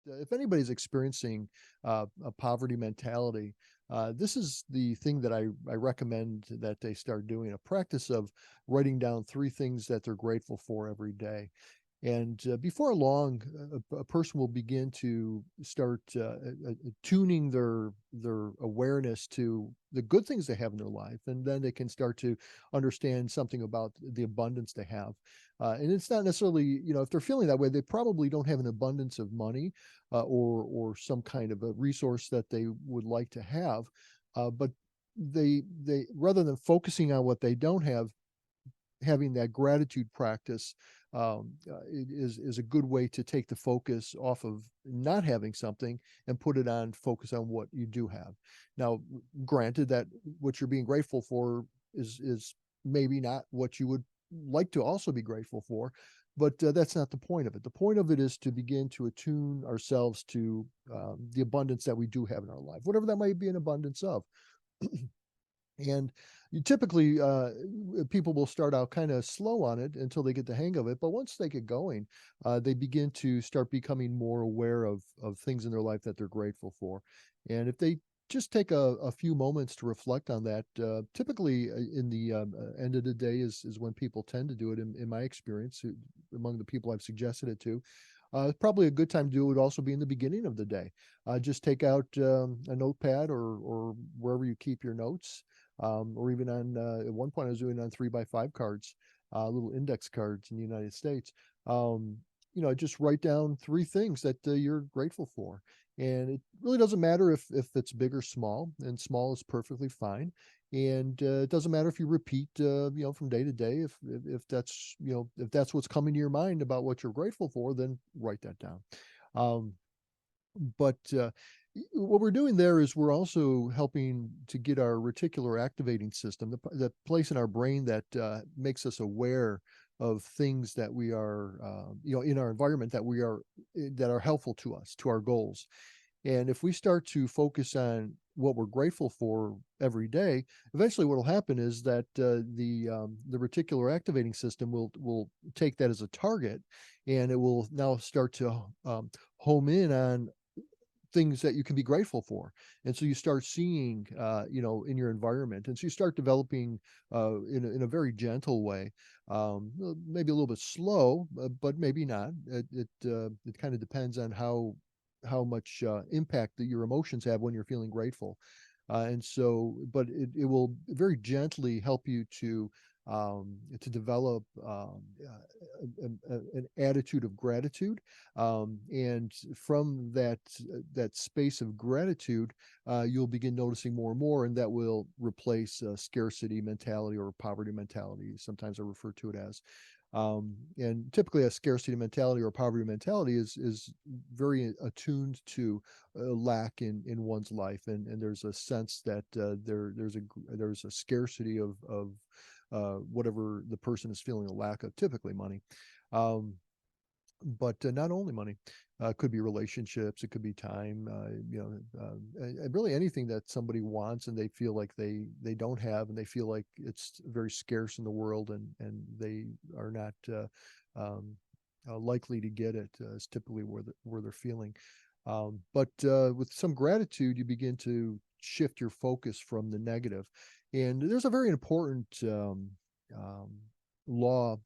if anybody's experiencing a poverty mentality, this is the thing that I recommend that they start doing a practice of writing down three things that they're grateful for every day. And before long, a person will begin to start tuning their awareness to the good things they have in their life, and then they can start to understand something about the abundance they have. And it's not necessarily, if they're feeling that way, they probably don't have an abundance of money or some kind of a resource that they would like to have. But they rather than focusing on what they don't have, having that gratitude practice is a good way to take the focus off of not having something and put it on focus on what you do have. Now, granted that what you're being grateful for is maybe not what you would like to also be grateful for, but that's not the point of it. The point of it is to begin to attune ourselves to the abundance that we do have in our life, whatever that might be an abundance of. And you typically people will start out kind of slow on it until they get the hang of it, but once they get going, they begin to start becoming more aware of things in their life that they're grateful for. And if they just take a few moments to reflect on that, typically in the end of the day is when people tend to do it, in my experience, among the people I've suggested it to. Probably a good time to do it would also be in the beginning of the day. Just take out a notepad or wherever you keep your notes, or even on at one point I was doing it on 3x5 cards, little index cards in the United States. Um, just write down three things that you're grateful for, and it really doesn't matter if it's big or small, and small is perfectly fine. And it doesn't matter if you repeat, from day to day. If that's if that's what's coming to your mind about what you're grateful for, then write that down. Um, but what we're doing there is we're also helping to get our reticular activating system, the place in our brain that makes us aware of things that we are, in our environment that are helpful to us, to our goals. And if we start to focus on what we're grateful for every day, eventually what will happen is that the reticular activating system will take that as a target, and it will now start to home in on things that you can be grateful for. And so you start seeing, in your environment. And so you start developing in a very gentle way, maybe a little bit slow, but maybe not. It kind of depends on how much impact that your emotions have when you're feeling grateful. And so, but it will very gently help you to develop an attitude of gratitude, and from that space of gratitude, you'll begin noticing more and more, and that will replace scarcity mentality or poverty mentality. Sometimes I refer to it as. And typically, a scarcity mentality or poverty mentality is very attuned to lack in one's life, and there's a sense that there's a scarcity of whatever the person is feeling a lack of, typically money. Um, but not only money, could be relationships, it could be time, and really anything that somebody wants and they feel like they don't have, and they feel like it's very scarce in the world, and they are not um, likely to get it, is typically where they're feeling. But with some gratitude, you begin to shift your focus from the negative. And there's a very important um, law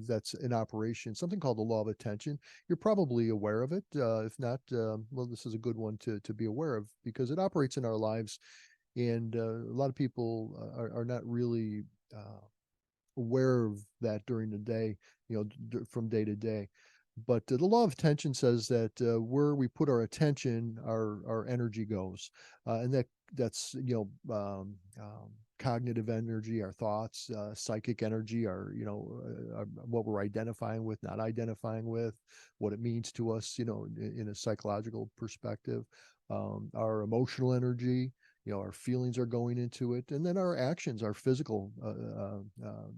that's in operation, something called the law of attention. You're probably aware of it. If not, well, this is a good one to be aware of, because it operates in our lives. And a lot of people are not really aware of that during the day, from day to day. But the law of attention says that where we put our attention, our energy goes, and that's cognitive energy, our thoughts, psychic energy, what we're identifying with, not identifying with, what it means to us, in a psychological perspective, our emotional energy, our feelings are going into it, and then our actions, our physical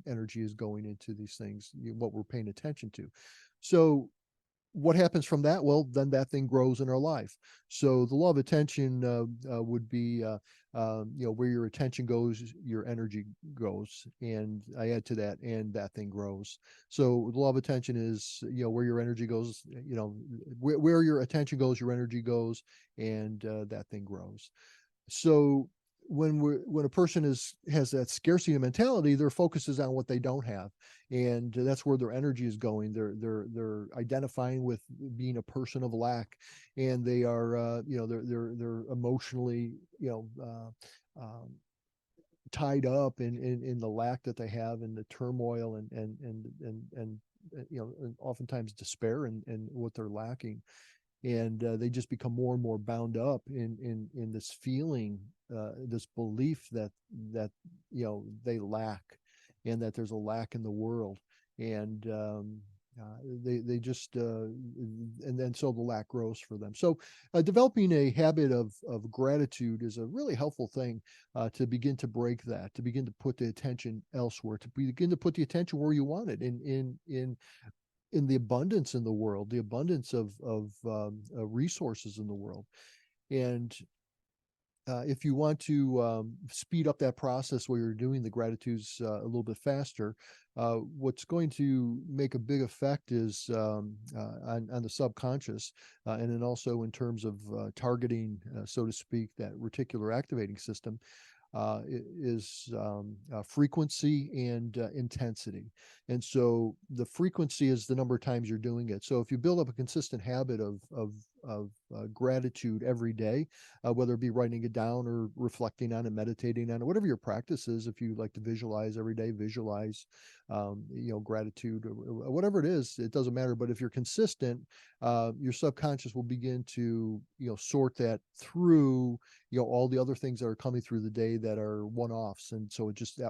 energy is going into these things, what we're paying attention to. So what happens from that? Well, then that thing grows in our life. So the law of attention would be, where your attention goes, your energy goes. And I add to that, and that thing grows. So the law of attention is, where your energy goes, where your attention goes, your energy goes, and that thing grows. So when a person has that scarcity mentality, their focus is on what they don't have, and that's where their energy is going. They're identifying with being a person of lack, and they are they're emotionally tied up in the lack that they have, and the turmoil, and oftentimes despair and what they're lacking. And they just become more and more bound up in this feeling, this belief that they lack, and that there's a lack in the world. And they just and then so the lack grows for them. So developing a habit of gratitude is a really helpful thing, to begin to break that, to begin to put the attention elsewhere, to begin to put the attention where you want it, in the abundance in the world, the abundance of resources in the world. And if you want to speed up that process where you're doing the gratitudes a little bit faster, what's going to make a big effect is on the subconscious, and then also in terms of targeting, so to speak, that reticular activating system, is frequency and intensity. And so the frequency is the number of times you're doing it. So if you build up a consistent habit of gratitude every day, whether it be writing it down or reflecting on it, meditating on it, whatever your practice is. If you like to visualize every day, visualize, gratitude, or whatever it is, it doesn't matter. But if you're consistent, your subconscious will begin to, sort that through, all the other things that are coming through the day that are one-offs. And so it just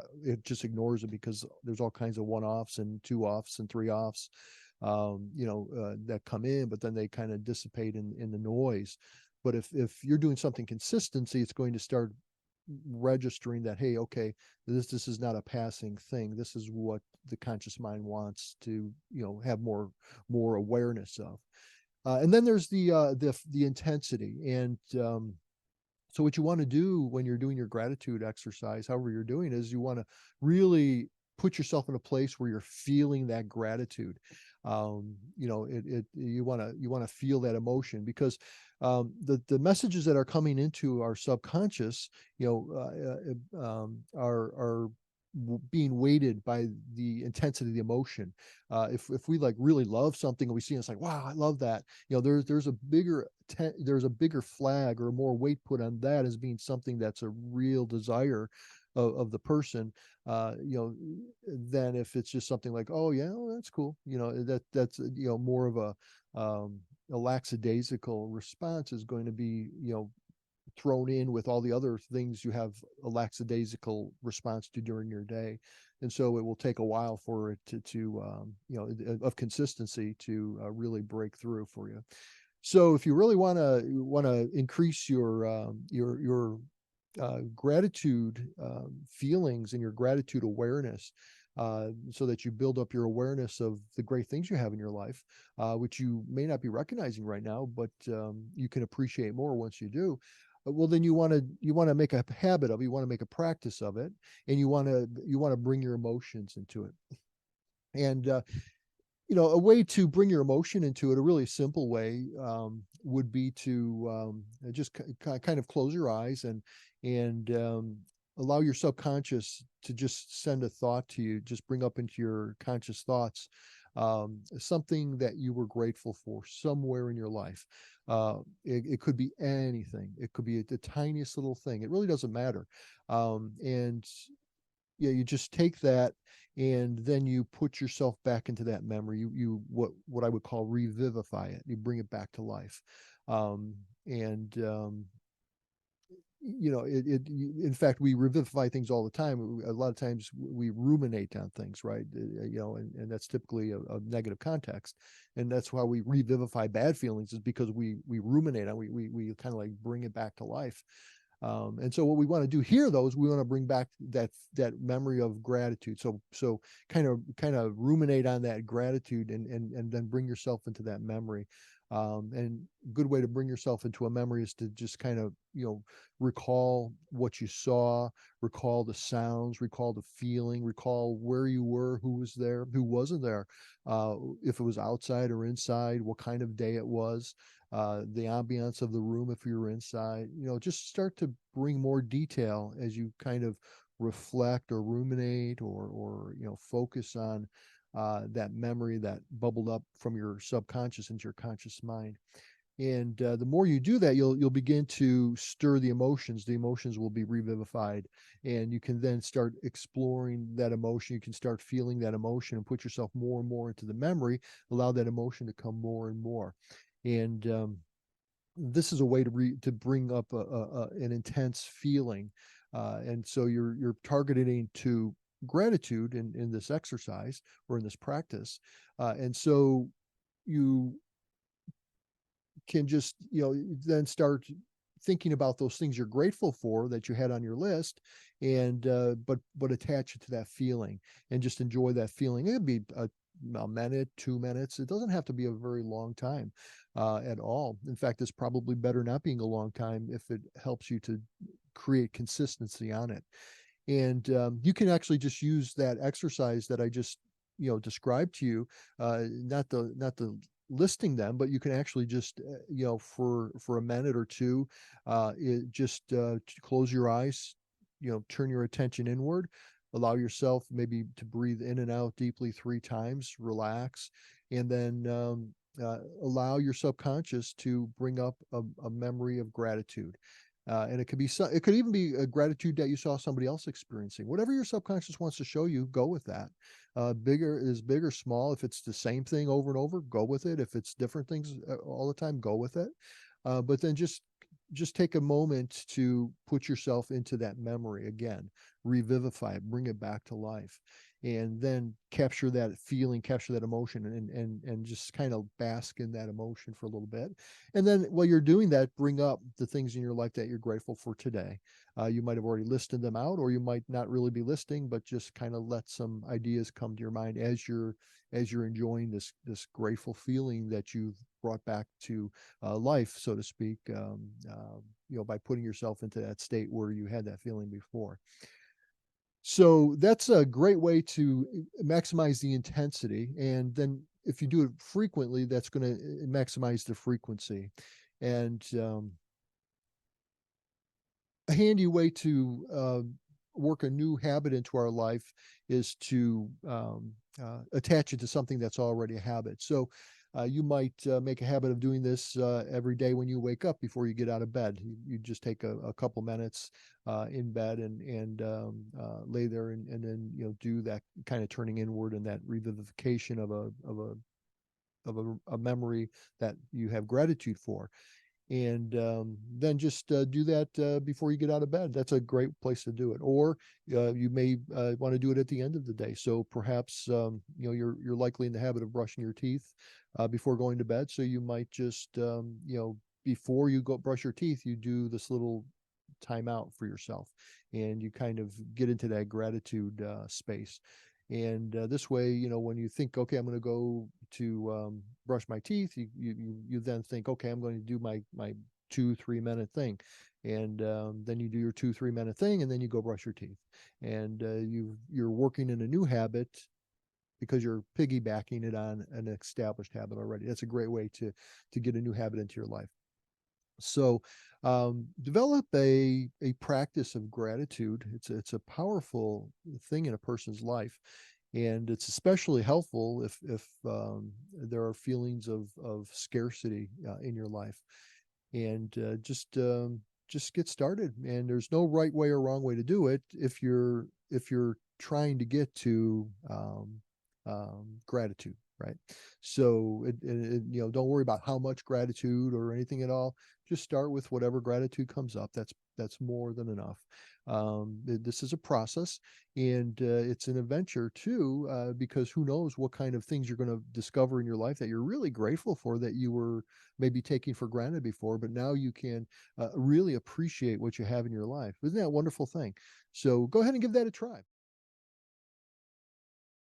ignores it, because there's all kinds of one-offs and two-offs and three-offs, that come in, but then they kind of dissipate in the noise. But if you're doing something consistency, it's going to start registering that, hey, okay, this is not a passing thing. This is what the conscious mind wants to, have more awareness of. And then there's the intensity. And so what you want to do when you're doing your gratitude exercise, however you're doing, is you want to really put yourself in a place where you're feeling that gratitude. You want to feel that emotion, because the messages that are coming into our subconscious, are being weighted by the intensity of the emotion. If we like really love something and we see it, it's like, wow, I love that. There's a bigger flag or more weight put on that as being something that's a real desire of the person, than if it's just something like, oh yeah, oh, that's cool. That's more of a lackadaisical response is going to be, thrown in with all the other things you have a lackadaisical response to during your day. And so it will take a while for it of consistency to really break through for you. So if you really want to increase your gratitude feelings and your gratitude awareness, so that you build up your awareness of the great things you have in your life, which you may not be recognizing right now, but you can appreciate more once you do. Well, then you want to make a habit of it, you want to make a practice of it, and you want to bring your emotions into it. And a way to bring your emotion into it, a really simple way, would be to just kind of close your eyes and allow your subconscious to just send a thought to you, just bring up into your conscious thoughts something that you were grateful for somewhere in your life. It could be anything. It could be the tiniest little thing. It really doesn't matter. And yeah, you just take that, and then you put yourself back into that memory. You what I would call revivify it. You bring it back to life. And in fact, we revivify things all the time. A lot of times we ruminate on things, right? And that's typically a negative context. And that's why we revivify bad feelings, is because we ruminate on, we kind of like bring it back to life. And so what we want to do here, though, is we want to bring back that memory of gratitude. So kind of ruminate on that gratitude, and then bring yourself into that memory. And a good way to bring yourself into a memory is to just kind of, recall what you saw, recall the sounds, recall the feeling, recall where you were, who was there, who wasn't there, if it was outside or inside, what kind of day it was, the ambiance of the room if you were inside. Just start to bring more detail as you kind of reflect or ruminate, or focus on that memory that bubbled up from your subconscious into your conscious mind. And the more you do that, you'll begin to stir the emotions. The emotions will be revivified, and you can then start exploring that emotion. You can start feeling that emotion and put yourself more and more into the memory. Allow that emotion to come more and more. And this is a way to bring up an intense feeling. And so you're targeting to gratitude in this exercise or in this practice. And so you can just, then start thinking about those things you're grateful for that you had on your list, and but attach it to that feeling, and just enjoy that feeling. It'd be a minute, 2 minutes. It doesn't have to be a very long time at all. In fact, it's probably better not being a long time if it helps you to create consistency on it. And you can actually just use that exercise that I just described to you, not the listing them, but you can actually just for a minute or two, just close your eyes, turn your attention inward, allow yourself maybe to breathe in and out deeply 3 times, relax, and then allow your subconscious to bring up a memory of gratitude. And it could even be a gratitude that you saw somebody else experiencing. Whatever your subconscious wants to show you, go with that. Bigger is big or small. If it's the same thing over and over, go with it. If it's different things all the time, go with it. But then just take a moment to put yourself into that memory again, revivify it, bring it back to life, and then capture that feeling, capture that emotion, and just kind of bask in that emotion for a little bit. And then while you're doing that, bring up the things in your life that you're grateful for today. You might have already listed them out, or you might not really be listing, but just kind of let some ideas come to your mind as you're enjoying this grateful feeling that you've brought back to life, so to speak, by putting yourself into that state where you had that feeling before. So that's a great way to maximize the intensity. And then if you do it frequently, that's going to maximize the frequency. And a handy way to work a new habit into our life is to attach it to something that's already a habit. So you might make a habit of doing this every day when you wake up before you get out of bed. You just take a couple minutes in bed, and lay there, and then do that kind of turning inward and that revivification of a memory that you have gratitude for. And then just do that before you get out of bed. That's a great place to do it. Or you may want to do it at the end of the day. So perhaps you're likely in the habit of brushing your teeth before going to bed. So you might just before you go brush your teeth, you do this little timeout for yourself, and you kind of get into that gratitude space. And this way, when you think, okay, I'm going to go to brush my teeth, you then think, okay, I'm going to do my 2-3 minute thing. And then you do your 2-3 minute thing, and then you go brush your teeth. And you're working in a new habit because you're piggybacking it on an established habit already. That's a great way to get a new habit into your life. So develop a practice of gratitude. It's a powerful thing in a person's life, and it's especially helpful if there are feelings of scarcity in your life. And just get started. And there's no right way or wrong way to do it if you're trying to get to gratitude. right? So don't worry about how much gratitude or anything at all. Just start with whatever gratitude comes up. That's more than enough. This is a process, and it's an adventure too, because who knows what kind of things you're going to discover in your life that you're really grateful for that you were maybe taking for granted before, but now you can really appreciate what you have in your life. Isn't that a wonderful thing? So go ahead and give that a try.